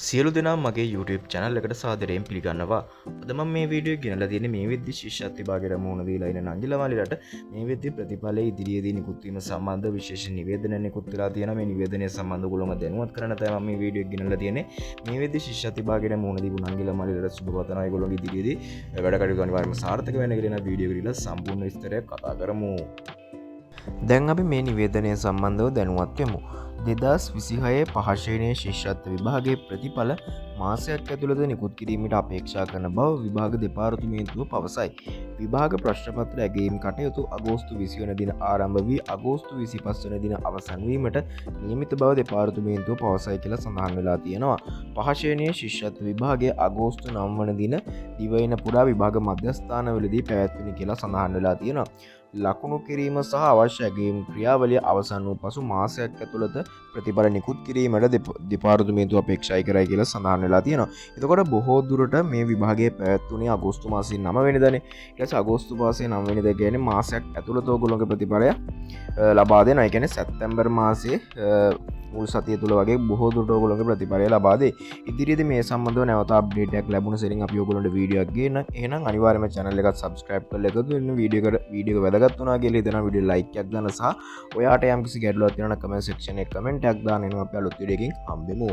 සියලු දෙනා මගේ YouTube channel එකට සාදරයෙන් පිළිගන්නවා. අද මම මේ වීඩියෝ ගෙනලා තියෙන්නේ මේ වෙද්දි ශිෂ්‍යත්ව විභාගයට මුහුණ දීලා ඉන්න නංගිලමාලිලට මේ වෙද්දි ප්‍රතිඵලයේ ඉදිරියේදී නිකුත් වීම සම්බන්ධ විශේෂ නිවේදනයක් නිකුත් වෙලා තියෙනවා. මේ නිවේදනය සම්බන්ධව ඔයගොල්ලෝම දැනුවත් කරන්න තමයි මම මේ වීඩියෝ ගෙනලා තියෙන්නේ. මේ වෙද්දි ශිෂ්‍යත්ව විභාගයට මුහුණ දීපු නංගිලමාලිලට සුබ පතනවා. ඒගොල්ලෝගේ ඉදිරියේදී වැඩ කටයුතු අනිවාර්යයෙන්ම සාර්ථක වෙන්න කියලා වීඩියෝ එකේ ඉඳලා සම්පූර්ණ විස්තරයක් කතා කරමු. දැන් අපි මේ නිවේදනය සම්බන්ධව දැනුවත් වෙමු. 2026 පහශේනයේ ශිෂ්‍යත්ව විභාගයේ ප්‍රතිඵල මාසයක් ඇතුළත නිකුත් කිරීමට අපේක්ෂා කරන බව විභාග දෙපාර්තමේන්තුව පවසයි. විභාග ප්‍රශ්නපත්‍ර ඇගයීම් කටයුතු අගෝස්තු 20 වන දින ආරම්භ වී අගෝස්තු 25 වන දින අවසන් වීමට නියමිත බව දෙපාර්තමේන්තුව පවසයි කියලා සඳහන් වෙලා තියෙනවා. පහශේනයේ ශිෂ්‍යත්ව විභාගය අගෝස්තු 9 වන දින දිවයින පුරා විභාග මධ්‍යස්ථානවලදී පැවැත්විණි කියලා සඳහන් වෙලා තියෙනවා. ලකුණු කිරීම සහ අවශ්‍ය ඇගයීම් ක්‍රියාවලිය අවසන් වූ පසු මාසයක් ඇතුළත ප්‍රතිඵල නිකුත් කිරීමට දෙපාර්තමේන්තුව අපේක්ෂා කරයි කියලා සඳහන් වෙලා තියෙනවා. එතකොට බොහෝ දුරට මේ විභාගය පැවැත්වුණේ අගෝස්තු මාසයේ 9 වෙනිදානේ. ඊට පස්සේ අගෝස්තු මාසයේ 9 වෙනිදා කියන්නේ මාසයක් ඇතුළත ඔයගොල්ලෝගේ ප්‍රතිඵලය ලබා දෙනවා. ඒ කියන්නේ සැප්තැම්බර් මාසයේ මුල් සතිය තුළ වගේ බොහෝ දුරට ඔයගොල්ලෝගේ ප්‍රතිඵලය ලබා දෙයි. ඉදිරියේදී මේ සම්බන්ධව නැවත අප්ඩේට් එකක් ලැබුණ සෙරින් අපි ඔයගොල්ලන්ට වීඩියෝ එකක් ගේන්න. එහෙනම් අනිවාර්යයෙන්ම channel එකත් subscribe කරලා එකතු වෙන්න. වීඩියෝ එක වැදගත් වුණා කියලා හිතනවා වීඩියෝ like එකක් දාන්න සහ ඔයාට යම්කිසි ගැටලුවක් තියෙනවා නම් comment section එකේ comment එකක් දාන්න. එනවා අපි අලුත් වීඩියෝ එකකින් හම්බෙමු.